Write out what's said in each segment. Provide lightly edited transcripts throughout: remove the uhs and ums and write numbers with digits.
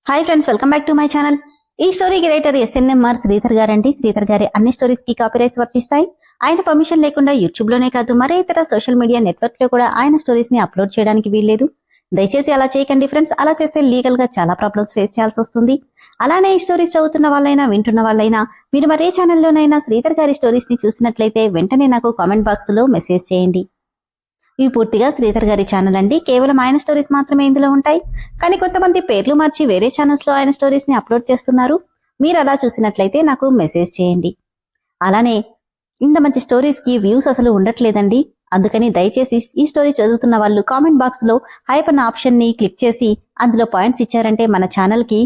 Hi friends, welcome back to my channel. ఈ స్టోరీకి writer SNMR Sridhar గారండి. శ్రీధర్ గారి అన్ని స్టోరీస్ కి కాపీరైట్స్ వర్తిస్తాయి. ఆయన పర్మిషన్ లేకుండా యూట్యూబ్ లోనే కాదు మరే ఇతర సోషల్ మీడియా నెట్వర్క్ లో కూడా ఆయన స్టోరీస్ ని అప్లోడ్ చేయడానికి వీల్లేదు. దయచేసి అలా చేయకండి ఫ్రెండ్స్. అలా చేస్తే లీగల్ గా చాలా ప్రాబ్లమ్స్ ఫేస్ చేయాల్సి వస్తుంది. అలానే ఈ స్టోరీస్ చదువుతున్న వాళ్ళైనా వింటున్న వాళ్ళైనా మీరు మరే ఛానల్లోనైనా శ్రీధర్ గారి స్టోరీస్ ని చూసినట్లయితే వెంటనే నాకు కామెంట్ బాక్స్ లో మెసేజ్ చేయండి. ఇవి పూర్తిగా శ్రీధర్ గారి ఛానల్ అండి. కేవలం ఆయన స్టోరీస్ మాత్రమే ఇందులో ఉంటాయి. కానీ కొంతమంది పేర్లు మార్చి వేరే ఛానల్స్ లో ఆయన స్టోరీస్ ని అప్లోడ్ చేస్తున్నారు. మీరు అలా చూసినట్లయితే నాకు మెసేజ్ చేయండి. అలానే ఇంత మంచి స్టోరీస్ కి వ్యూస్ అసలు ఉండట్లేదండి. అందుకని దయచేసి ఈ స్టోరీ చదువుతున్న వాళ్ళు కామెంట్ బాక్స్ లో హైప్ అన్న ఆప్షన్ ని క్లిక్ చేసి అందులో పాయింట్స్ ఇచ్చారంటే మన ఛానల్ కి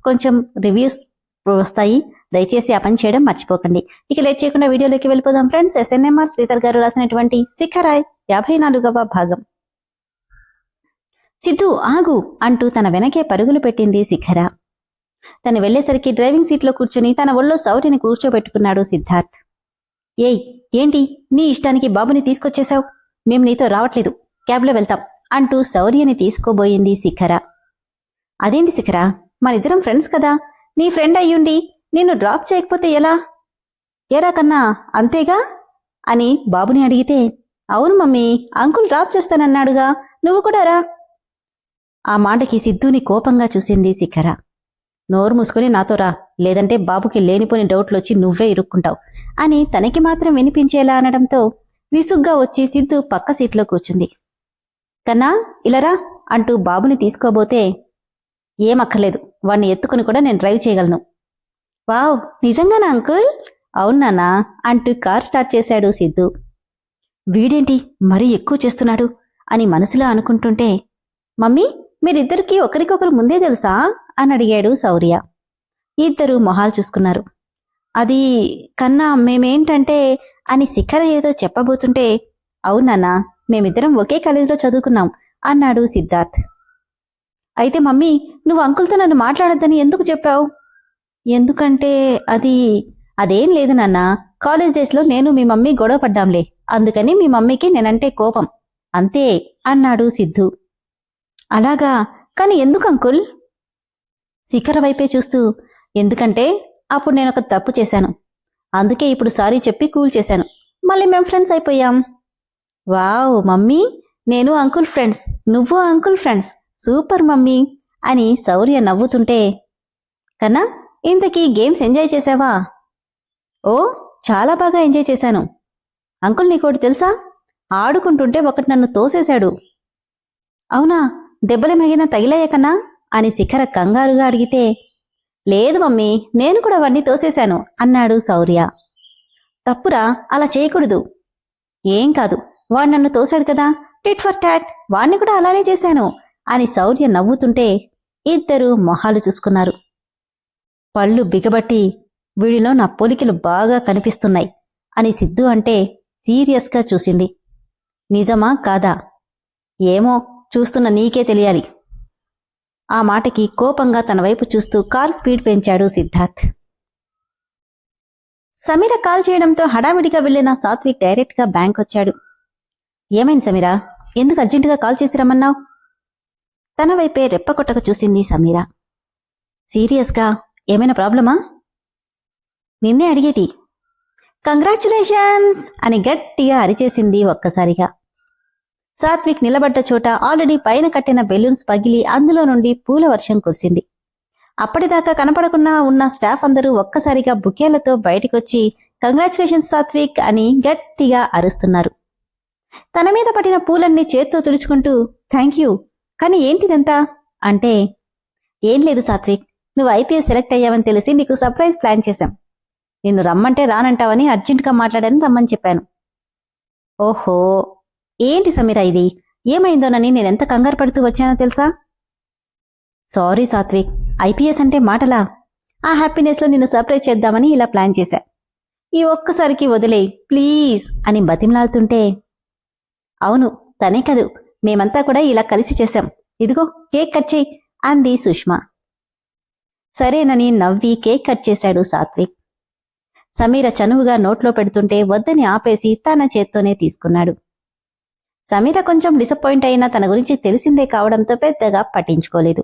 కొంచెం రివ్యూస్ వస్తాయి. దయచేసి ఆ పని చేయడం మర్చిపోకండి. ఇక లేట్ చేయకుండా వీడియోలోకి వెళ్ళిపోదాం ఫ్రెండ్స్. ఎస్ఎన్ఎంఆర్ శ్రీధర్ గారు రాసినటువంటి శిఖరాయ్ 54వ భాగం. సిద్ధు ఆగు అంటూ తన వెనకే పరుగులు పెట్టింది శిఖర. తను వెళ్లేసరికి డ్రైవింగ్ సీట్లో కూర్చుని తన ఒళ్ళో శౌర్యని కూర్చోబెట్టుకున్నాడు సిద్ధార్థ్. ఏయ్, ఏంటి నీ ఇష్టానికి బాబుని తీసుకొచ్చేశావు? మేం నీతో రావట్లేదు, క్యాబ్లో వెళ్తాం అంటూ శౌర్యని తీసుకోబోయింది శిఖర. అదేంటి శిఖర, మనిద్దరం ఫ్రెండ్స్ కదా, నీ ఫ్రెండ్ అయ్యుండి నిన్ను డ్రాప్ చేయకపోతే ఎలా? ఏరా కన్నా, అంతేగా అని బాబుని అడిగితే, అవును మమ్మీ, అంకుల్ డ్రాప్ చేస్తానన్నాడుగా, నువ్వు కూడా రా. ఆ మాటకి సిద్ధుని కోపంగా చూసింది శిఖర. నోరు మూసుకుని నాతో రా, లేదంటే బాబుకి లేనిపోని డౌట్లొచ్చి నువ్వే ఇరుక్కుంటావు అని తనకి మాత్రం వినిపించేలా అనడంతో విసుగ్గా వచ్చి సిద్ధు పక్క సీట్లో కూర్చుంది. కన్నా ఇలారా అంటూ బాబుని తీసుకోబోతే, ఏమక్కర్లేదు, వాణ్ణి ఎత్తుకుని కూడా నేను డ్రైవ్ చేయగలను. వావ్, నిజంగానా అంకుల్? అవునానా అంటూ కార్ స్టార్ట్ చేశాడు సిద్ధు. వీడేంటి మరీ ఎక్కువ చేస్తున్నాడు అని మనసులో అనుకుంటుంటే, మమ్మీ మీరిద్దరికీ ఒకరికొకరు ముందే తెలుసా అని అడిగాడు శౌర్య. ఇద్దరు మొహాలు చూసుకున్నారు. అది కన్నా మేమేంటంటే అని శిఖర ఏదో చెప్పబోతుంటే, అవునానా, మేమిద్దరం ఒకే కాలేజీలో చదువుకున్నాం అన్నాడు సిద్ధార్థ్. అయితే మమ్మీ, నువ్వు అంకుల్తో నన్ను మాట్లాడొద్దని ఎందుకు చెప్పావు? ఎందుకంటే అదేం లేదు నాన్నా, కాలేజ్ డేస్లో నేను మీ మమ్మీ గొడవ పడ్డాంలే, అందుకని మీ మమ్మీకి నేనంటే కోపం అంతే అన్నాడు సిద్ధు. అలాగా, కాని ఎందుకు అంకుల్? శిఖర వైపే చూస్తూ, ఎందుకంటే అప్పుడు నేనొక తప్పు చేశాను, అందుకే ఇప్పుడు సారీ చెప్పి కూల్ చేశాను, మళ్ళీ మేం ఫ్రెండ్స్ అయిపోయాం. వావ్ మమ్మీ, నేను అంకుల్ ఫ్రెండ్స్, నువ్వు అంకుల్ ఫ్రెండ్స్, సూపర్ మమ్మీ అని శౌర్య నవ్వుతుంటే, కన్నా ఇంతకీ గేమ్స్ ఎంజాయ్ చేశావా? ఓ, చాలా బాగా ఎంజాయ్ చేశాను. అంకుల్ నీకోటి తెలుసా, ఆడుకుంటుంటే ఒకటి నన్ను తోసేశాడు. అవునా, దెబ్బలేమైనా తగిలాయే కన్నా అని శిఖర కంగారుగా అడిగితే, లేదు మమ్మీ, నేను కూడా వాణ్ణి తోసేశాను అన్నాడు శౌర్య. తప్పురా, అలా చేయకూడదు. ఏం కాదు, వాడు నన్ను తోశాడు కదా, టిట్ ఫర్ టాట్, వాణ్ణి కూడా అలానే చేశాను అని శౌర్య నవ్వుతుంటే ఇద్దరూ మొహాలు చూసుకున్నారు. పళ్ళు బిగబట్టి, వీడిలో నా పోలికలు బాగా కనిపిస్తున్నాయి అని సిద్ధు అంటే సీరియస్గా చూసింది. నిజమా కాదా? ఏమో, చూస్తున్న నీకే తెలియాలి. ఆ మాటకి కోపంగా తన వైపు చూస్తూ కార్ స్పీడ్ పెంచాడు సిద్ధార్థ్. సమీర కాల్ చేయడంతో హడావిడిగా వెళ్లిన సాత్విక్ డైరెక్ట్ గా బ్యాంక్ వచ్చాడు. ఏమైంది సమీరా, ఎందుకు అర్జెంటుగా కాల్ చేసి రమ్మన్నావు? తన వైపే రెప్పకొట్టక చూసింది సమీర. సీరియస్గా ఏమైనా ప్రాబ్లమా? నిన్నే అడిగేది. కంగ్రాచ్యులేషన్స్ అని గట్టిగా అరిచేసింది ఒక్కసారిగా. సాత్విక్ నిలబడ్డ చోట ఆల్రెడీ పైన కట్టిన బెలూన్స్ పగిలి అందులో నుండి పూల వర్షం కురిసింది. అప్పటిదాకా కనపడకుండా ఉన్న స్టాఫ్ అందరూ ఒక్కసారిగా బుకేలతో బయటికొచ్చి కంగ్రాచ్యులేషన్స్ సాత్విక్ అని గట్టిగా అరుస్తున్నారు. తన మీద పడిన పూలన్నీ చేత్తో తుడుచుకుంటూ థ్యాంక్ యూ, కానీ ఏంటిదంతా అంటే, ఏం లేదు సాత్విక్, నువ్వు ఐపీఎస్ సెలెక్ట్ అయ్యావని తెలిసి నీకు సర్ప్రైజ్ ప్లాన్ చేశాం. నిన్ను రమ్మంటే రానంటావని అర్జెంటుగా మాట్లాడని రమ్మని చెప్పాను. ఓహో, ఏంటి సమీరా ఇది, ఏమైందోనని నేనెంత కంగారు పడుతూ వచ్చానో తెలుసా? సారీ సాత్విక్, ఐపీఎస్ అంటే మాటలా? ఆ హ్యాపీనెస్లో నిన్ను సర్ప్రైజ్ చేద్దామని ఇలా ప్లాన్ చేశా. ఈ ఒక్కసారికి వదిలేయ్ ప్లీజ్ అని బతిమలాడుతుంటే, అవును తనే కదూ, మేమంతా కూడా ఇలా కలిసి చేశాం, ఇదిగో కేక్ కట్ చేయి అంది సుష్మా. సరేనని నవ్వి కేక్ కట్ చేశాడు సాత్విక్. సమీర చనువుగా నోట్లో పెడుతుంటే వద్దని ఆపేసి తన చేత్తోనే తీసుకున్నాడు. సమీర కొంచెం డిసప్పాయింట్ అయినా తన గురించి తెలిసిందే కావడంతో పెద్దగా పట్టించుకోలేదు.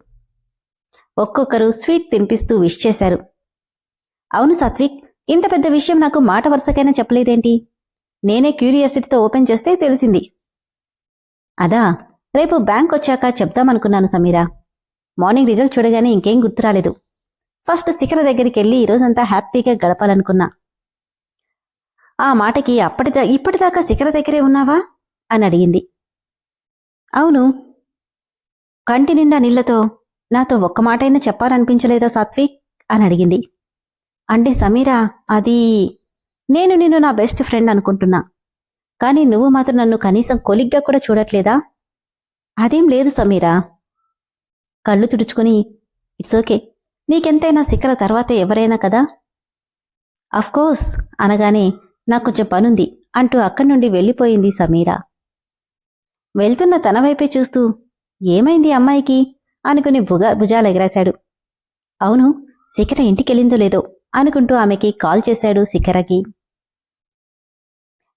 ఒక్కొక్కరు స్వీట్ తినిపిస్తూ విష్ చేశారు. అవును సాత్విక్, ఇంత పెద్ద విషయం నాకు మాట వరుసకైనా చెప్పలేదేంటి? నేనే క్యూరియాసిటీతో ఓపెన్ చేస్తే తెలిసింది. అదా, రేపు బ్యాంక్ వచ్చాక చెప్దామనుకున్నాను సమీరా. మార్నింగ్ రిజల్ట్ చూడగానే ఇంకేం గుర్తురాలేదు. ఫస్ట్ శిఖర దగ్గరికి వెళ్ళి ఈరోజంతా హ్యాపీగా గడపాలనుకున్నా. ఆ మాటకి ఇప్పటిదాకా శిఖర దగ్గరే ఉన్నావా అని అడిగింది. అవును. కంటి నిండా నీళ్లతో నాతో ఒక్క మాటైనా చెప్పాలనిపించలేదా సాత్విక్ అని అడిగింది. అంటే సమీరా, అది నేను నిన్ను నా బెస్ట్ ఫ్రెండ్ అనుకుంటున్నా, కానీ నువ్వు మాత్రం నన్ను కనీసం కొలిగ్గా కూడా చూడట్లేదా? అదేం లేదు సమీరా. కళ్ళు తుడుచుకుని, ఇట్స్ ఓకే, నీకెంతైనా శిఖర తర్వాతే ఎవరైనా కదా. అఫ్కోర్స్ అనగానే నాకు కొంచెం పనుంది అంటూ అక్కడి నుండి వెళ్ళిపోయింది సమీరా. వెళ్తున్న తన వైపే చూస్తూ ఏమైంది అమ్మాయికి అనుకుని భుజాలెగరేశాడు. అవును, శిఖర ఇంటికెళ్ళిందో లేదో అనుకుంటూ ఆమెకి కాల్ చేశాడు శిఖరకి.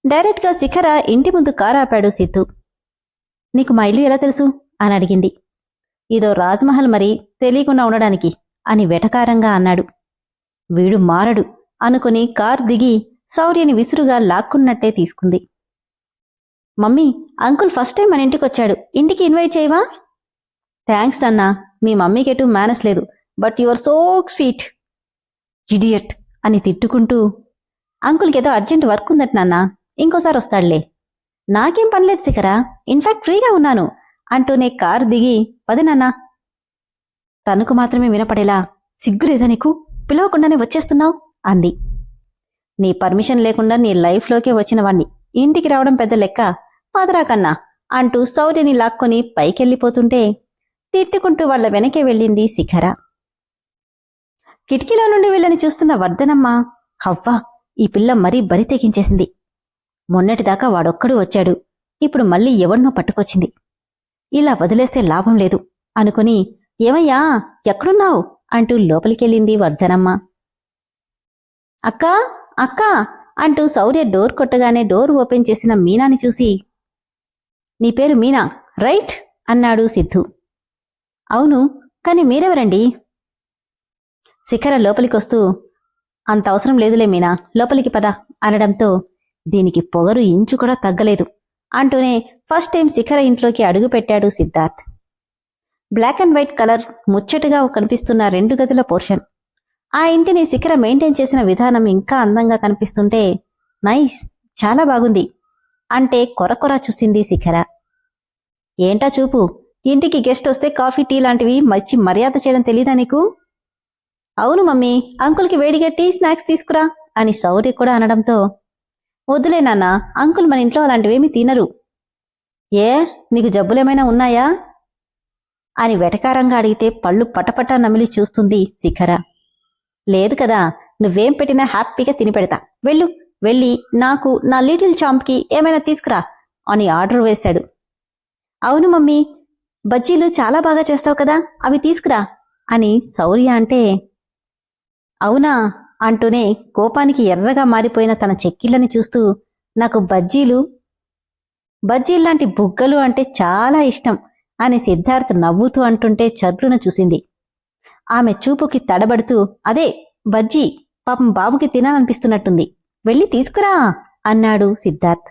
డైరెక్ట్గా శిఖర ఇంటి ముందు కారు ఆపాడు సిద్ధు. నీకు మా ఇల్లు ఎలా తెలుసు అని అడిగింది. ఇదో రాజ్మహల్ మరి తెలియకుండా ఉండడానికి అని వెటకారంగా అన్నాడు. వీడు మారడు అనుకుని కార్ దిగి శౌర్యని విసురుగా లాక్కున్నట్టే తీసుకుంది. మమ్మీ, అంకుల్ ఫస్ట్ టైం మన ఇంటికొచ్చాడు, ఇంటికి ఇన్వైట్ చేయవా? థ్యాంక్స్ నాన్నా, మీ మమ్మీకెటూ మేనస్ లేదు, but your so sweet. Idiot అని తిట్టుకుంటూ, అంకుల్కి ఏదో అర్జెంట్ వర్క్ ఉందట నాన్నా, ఇంకోసారి వస్తాడులే. నాకేం పనిలేదు శిఖరా, ఇన్ఫాక్ట్ ఫ్రీగా ఉన్నాను అంటూనే కారు దిగి పది నాన్నా. తనకు మాత్రమే వినపడేలా, సిగ్గులేదా నీకు, పిలవకుండానే వచ్చేస్తున్నావు అంది. నీ పర్మిషన్ లేకుండా నీ లైఫ్లోకే వచ్చిన వాణ్ణి ఇంటికి రావడం పెద్ద లెక్క, పదరా కన్నా అంటూ శౌర్యని లాక్కొని పైకెళ్ళిపోతుంటే తిట్టుకుంటూ వాళ్ల వెనకే వెళ్ళింది శిఖర. కిటికీలో నుండి వీళ్ళని చూస్తున్న వర్ధనమ్మ, హవ్వా, ఈ పిల్ల మరీ బరి తెగించేసింది. మొన్నటిదాకా వాడొక్కడూ వచ్చాడు, ఇప్పుడు మళ్ళీ ఎవరినో పట్టుకొచ్చింది. ఇలా వదిలేస్తే లాభం లేదు అనుకుని, ఏమయ్యా ఎక్కడున్నావు అంటూ లోపలికెళ్ళింది వర్ధనమ్మ. అక్కా అక్కా అంటూ శౌర్య డోర్ కొట్టగానే డోర్ ఓపెన్ చేసిన మీనాని చూసి, నీ పేరు మీనా రైట్ అన్నాడు సిద్ధు. అవును, కాని మీరెవరండి? శిఖర లోపలికొస్తూ, అంత అవసరం లేదులే మీనా, లోపలికి పద అనడంతో దీనికి పొగరు ఇంచు కూడా తగ్గలేదు అంటూనే ఫస్ట్ టైం శిఖర ఇంట్లోకి అడుగుపెట్టాడు Siddharth. Black and white colour ముచ్చటగా కనిపిస్తున్న 2 గదుల పోర్షన్. ఆ ఇంటిని శిఖర మెయింటైన్ చేసిన విధానం ఇంకా అందంగా కనిపిస్తుంటే, నైస్, చాలా బాగుంది అంటే కొరకొర చూసింది శిఖర. ఏంటా చూపు, ఇంటికి గెస్ట్ వస్తే కాఫీ టీ లాంటివి మంచి మర్యాద చేయడం తెలీదా నీకు? అవును మమ్మీ, అంకుల్కి వేడిగా టీ స్నాక్స్ తీసుకురా అని శౌర్య కూడా అనడంతో, వద్దులే నాన్న, అంకుల్ మన ఇంట్లో అలాంటివేమీ తినరు. ఏ, నీకు జబ్బులేమైనా ఉన్నాయా అని వెటకారంగా అడిగితే పళ్ళు పటపటా నమిలి చూస్తుంది శిఖర. లేదు కదా, నువ్వేం పెట్టినా హ్యాపీగా తినిపెడతా, వెళ్ళు, వెళ్ళి నాకు నా లిటిల్ చాంప్కి ఏమైనా తీసుకురా అని ఆర్డర్ వేశాడు. అవును మమ్మీ, బజ్జీలు చాలా బాగా చేస్తావు కదా, అవి తీసుకురా అని శౌర్య అంటే, అవునా అంటూనే కోపానికి ఎర్రగా మారిపోయిన తన చెక్కిళ్ళని చూస్తూ, నాకు బజ్జీల్లాంటి బుగ్గలు అంటే చాలా ఇష్టం అని సిద్ధార్థ్ నవ్వుతూ అంటుంటే చర్రున చూసింది. ఆమె చూపుకి తడబడుతూ, అదే బజ్జీ, పాపం బాబుకి తినాలనిపిస్తున్నట్టుంది, వెళ్ళి తీసుకురా అన్నాడు సిద్ధార్థ్.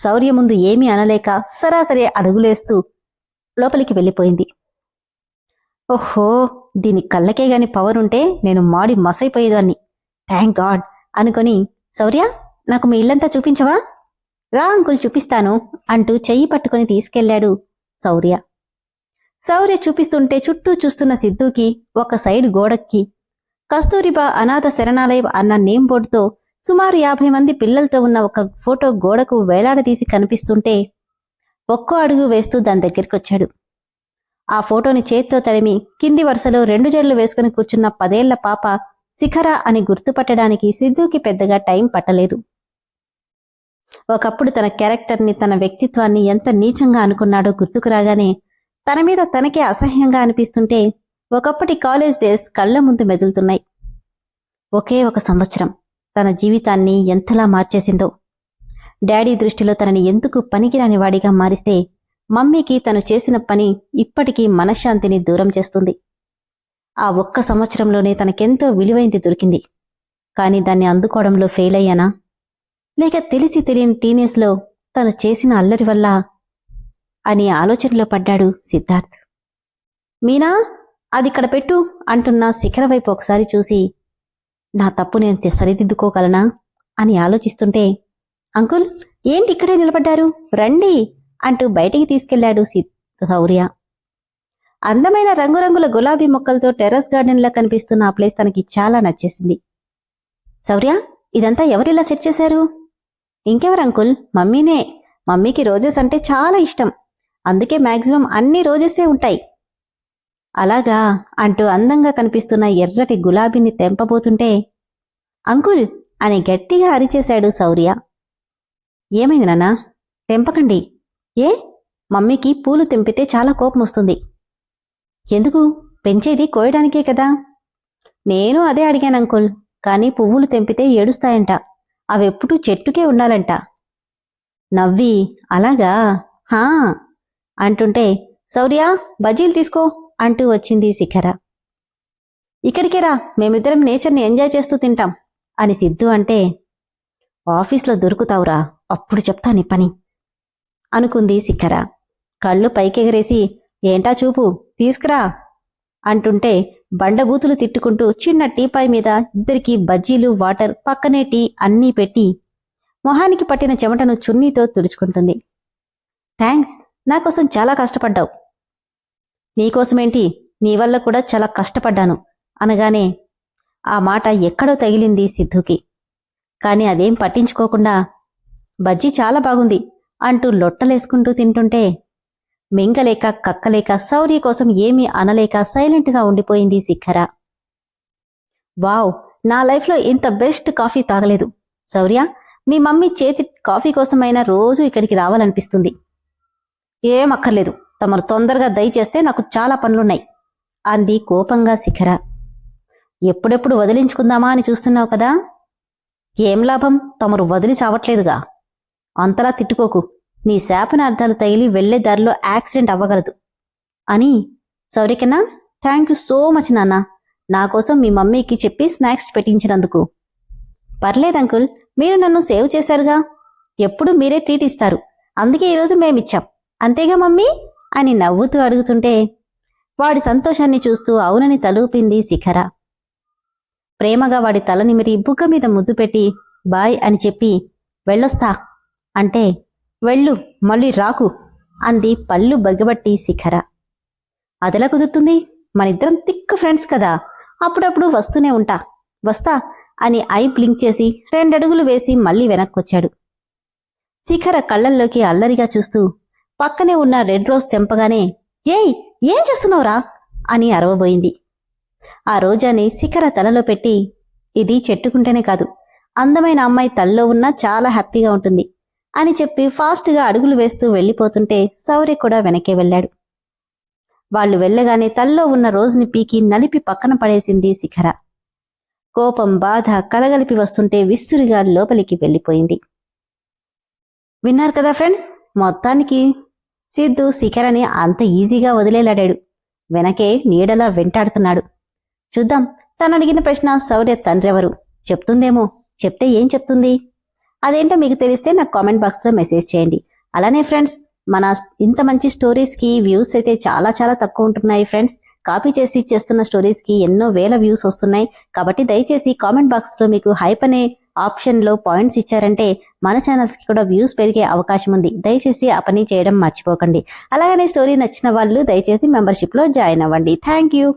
శౌర్య ముందు ఏమీ అనలేక సరాసరి అడుగులేస్తూ లోపలికి వెళ్ళిపోయింది. ఓహో, దీని కళ్ళకే గాని పవరుంటే నేను మాడి మసైపోయేదాన్ని, థ్యాంక్ గాడ్ అనుకొని, శౌర్య, నాకు మీ ఇల్లంతా చూపించవా? రా అంకుల్ చూపిస్తాను అంటూ చెయ్యి పట్టుకుని తీసుకెళ్లాడు శౌర్య. శౌర్య చూపిస్తుంటే చుట్టూ చూస్తున్న సిద్ధుకి ఒక సైడ్ గోడకి కస్తూరిబా అనాథ శరణాలయం అన్న నేమ్ బోర్డుతో సుమారు 50 మంది పిల్లలతో ఉన్న ఒక ఫోటో గోడకు వేలాడదీసి కనిపిస్తుంటే ఒక్కో అడుగు వేస్తూ దాని దగ్గరికొచ్చాడు. ఆ ఫోటోని చేత్తో తడిమి కింది వరుసలో 2 జడలు వేసుకుని కూర్చున్న 10 ఏళ్ల పాప శిఖర అని గుర్తుపట్టడానికి సిద్ధుకి పెద్దగా టైం పట్టలేదు. ఒకప్పుడు తన క్యారెక్టర్ని, తన వ్యక్తిత్వాన్ని ఎంత నీచంగా అనుకున్నాడో గుర్తుకు రాగానే తన మీద తనకే అసహ్యంగా అనిపిస్తుంటే ఒకప్పటి కాలేజ్ డేస్ కళ్ల ముందు మెదులుతున్నాయి. ఒకే ఒక సంవత్సరం తన జీవితాన్ని ఎంతలా మార్చేసిందో. డాడీ దృష్టిలో తనని ఎందుకు పనికిరాని వాడిగా మారిస్తే మమ్మీకి తను చేసిన పని ఇప్పటికీ మనశ్శాంతిని దూరం చేస్తుంది. ఆ ఒక్క సంవత్సరంలోనే తనకెంతో విలువైంది దొరికింది. కాని దాన్ని అందుకోవడంలో ఫెయిల్ అయ్యానా, లేక తెలిసి తెలియని టీనేజ్లో తను చేసిన అల్లరి వల్ల అని ఆలోచనలో పడ్డాడు సిద్ధార్థ్. మీనా, అదిక్కడ పెట్టు అంటున్న శిఖర వైపు ఒకసారి చూసి, నా తప్పు నేను సరిదిద్దుకోగలనా అని ఆలోచిస్తుంటే, అంకుల్ ఏంటి ఇక్కడే నిలబడ్డారు, రండి అంటూ బయటికి తీసుకెళ్లాడు శౌర్య. అందమైన రంగురంగుల గులాబీ మొక్కలతో టెర్రస్ గార్డెన్లా కనిపిస్తున్న ఆ ప్లేస్ తనకి చాలా నచ్చేసింది. శౌర్య, ఇదంతా ఎవరిలా సెట్ చేశారు? ఇంకెవరు అంకుల్, మమ్మీనే. మమ్మీకి రోజెస్ అంటే చాలా ఇష్టం, అందుకే మ్యాక్సిమం అన్ని రోజెసే ఉంటాయి. అలాగా అంటూ అందంగా కనిపిస్తున్న ఎర్రటి గులాబీని తెంపబోతుంటే, అంకుల్ అని గట్టిగా అరిచేశాడు శౌర్య. ఏమైంది నాన్నా? తెంపకండి. ఏ? మమ్మీకి పూలు తెంపితే చాలా కోపం వస్తుంది. ఎందుకు? పెంచేది కోయడానికే కదా. నేను అదే అడిగాను అంకుల్, కానీ పువ్వులు తెంపితే ఏడుస్తాయంట, అవెప్పుడూ చెట్టుకే ఉండాలంట. నవ్వి, అలాగా హా అంటుంటే, శౌర్య బజ్జీలు తీసుకో అంటూ వచ్చింది శిఖర. ఇక్కడికే రా, మేమిద్దరం నేచర్ని ఎంజాయ్ చేస్తూ తింటాం అని సిద్ధు అంటే, ఆఫీస్లో దొరుకుతావురా, అప్పుడు చెప్తా నీ పని అనుకుంది శిఖర. కళ్ళు పైకెగరేసి, ఏంటా చూపు, తీసుకురా అంటుంటే బండబూతులు తిట్టుకుంటూ చిన్న టీపాయ్ మీద ఇద్దరికీ బజ్జీలు, వాటర్, పక్కనే టీ అన్నీ పెట్టి మొహానికి పట్టిన చెమటను చున్నీతో తుడుచుకుంటుంది. థ్యాంక్స్, నాకోసం చాలా కష్టపడ్డావు. నీకోసమేంటి, నీ వల్ల కూడా చాలా కష్టపడ్డాను అనగానే ఆ మాట ఎక్కడో తగిలింది సిద్ధుకి. కాని అదేం పట్టించుకోకుండా, బజ్జీ చాలా బాగుంది అంటూ లొట్టలేసుకుంటూ తింటుంటే మింగలేక కక్కలేక శౌర్య కోసం ఏమీ అనలేక సైలెంట్గా ఉండిపోయింది శిఖర. వావ్, నా లైఫ్లో ఇంత బెస్ట్ కాఫీ తాగలేదు. శౌర్య, మీ మమ్మీ చేతి కాఫీ కోసమైనా రోజూ ఇక్కడికి రావాలనిపిస్తుంది. ఏం అక్కర్లేదు, తమరు తొందరగా దయచేస్తే నాకు చాలా పనులున్నాయి అంది కోపంగా శిఖర. ఎప్పుడెప్పుడు వదిలించుకుందామా అని చూస్తున్నావు కదా. ఏం లాభం, తమరు వదిలి చావట్లేదుగా. అంతలా తిట్టుకోకు, నీ శాపనార్థాలు తగిలి వెళ్లే దారిలో యాక్సిడెంట్ అవ్వగలదు అని. శౌర్యకన్నా, థ్యాంక్ యూ సో మచ్ నాన్న, నా కోసం మీ మమ్మీకి చెప్పి స్నాక్స్ పెట్టించినందుకు. పర్లేదంకుల్, మీరు నన్ను సేవ్ చేశారుగా, ఎప్పుడు మీరే ట్రీట్ ఇస్తారు, అందుకే ఈరోజు మేమిచ్చాం, అంతేగా మమ్మీ అని నవ్వుతూ అడుగుతుంటే వాడి సంతోషాన్ని చూస్తూ అవునని తలూపింది శిఖర. ప్రేమగా వాడి తల నిమిరి బుగ్గ మీద ముద్దు పెట్టి బాయ్ అని చెప్పి వెళ్ళొస్తా అంటే, వెళ్ళు, మళ్ళీ రాకు అంది పళ్ళు బగ్గబట్టి శిఖర. అదెలా కుదురుతుంది, మనిద్దరం థిక్ ఫ్రెండ్స్ కదా, అప్పుడప్పుడు వస్తూనే ఉంటా, వస్తా అని ఐ బ్లింక్ చేసి 2 అడుగులు వేసి మళ్లీ వెనక్కొచ్చాడు. శిఖర కళ్లల్లోకి అల్లరిగా చూస్తూ పక్కనే ఉన్న రెడ్ రోజ్ తెంపగానే, ఏయ్ ఏం చేస్తున్నావురా అని అరవబోయింది. ఆ రోజాని శిఖర తలలో పెట్టి, ఇది చెట్టుకుంటేనే కాదు, అందమైన అమ్మాయి తల్లో ఉన్నా చాలా హ్యాపీగా ఉంటుంది అని చెప్పి ఫాస్ట్గా అడుగులు వేస్తూ వెళ్లిపోతుంటే శౌర్య కూడా వెనకే వెళ్లాడు. వాళ్లు వెళ్లగానే తల్లో ఉన్న రోజుని పీకి నలిపి పక్కన పడేసింది శిఖర. కోపం, బాధ కలగలిపి వస్తుంటే విస్సురిగా లోపలికి వెళ్లిపోయింది. విన్నారు కదా ఫ్రెండ్స్, మొత్తానికి సిద్ధు శిఖరని అంత ఈజీగా వదిలేలాడాడు, వెనకే నీడలా వెంటాడుతున్నాడు. చూద్దాం, తను అడిగిన ప్రశ్న శౌర్య తండ్రెవరు చెప్తుందేమో. చెప్తే ఏం చెప్తుంది, అదేంటో మీకు తెలిస్తే నాకు కామెంట్ బాక్స్లో మెసేజ్ చేయండి. అలానే ఫ్రెండ్స్, మన ఇంత మంచి స్టోరీస్కి వ్యూస్ అయితే చాలా చాలా తక్కువ ఉంటున్నాయి ఫ్రెండ్స్. కాపీ చేసి చేస్తున్న స్టోరీస్కి ఎన్నో వేల వ్యూస్ వస్తున్నాయి. కాబట్టి దయచేసి కామెంట్ బాక్స్లో మీకు హైప్ అనే ఆప్షన్లో పాయింట్స్ ఇచ్చారంటే మన ఛానల్స్కి కూడా వ్యూస్ పెరిగే అవకాశం ఉంది. దయచేసి ఆ పని చేయడం మర్చిపోకండి. అలాగనే స్టోరీ నచ్చిన వాళ్ళు దయచేసి మెంబర్షిప్లో జాయిన్ అవ్వండి. Thank you.